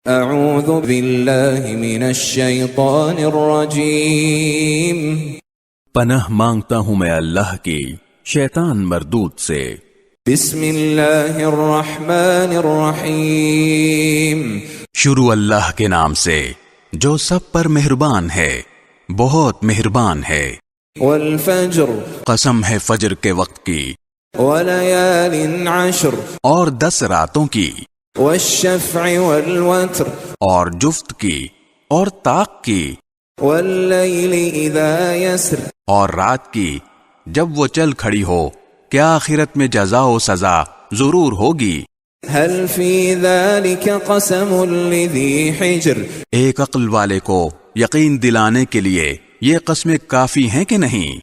اعوذ باللہ من الشیطان الرجیم، پناہ مانگتا ہوں میں اللہ کی شیطان مردود سے۔ بسم اللہ الرحمن الرحیم، شروع اللہ کے نام سے جو سب پر مہربان ہے، بہت مہربان ہے۔ والفجر، قسم ہے فجر کے وقت کی، وليال عشر، اور 10 راتوں کی، والشفع والوتر، اور جفت کی، اور طاق کی، واللیل اذا یسر، اور رات کی جب وہ چل کھڑی ہو۔ کیا آخرت میں جزا و سزا ضرور ہوگی۔ هل فی ذلک قسم لذی حجر، ایک عقل والے کو یقین دلانے کے لیے یہ قسمیں کافی ہیں کہ نہیں؟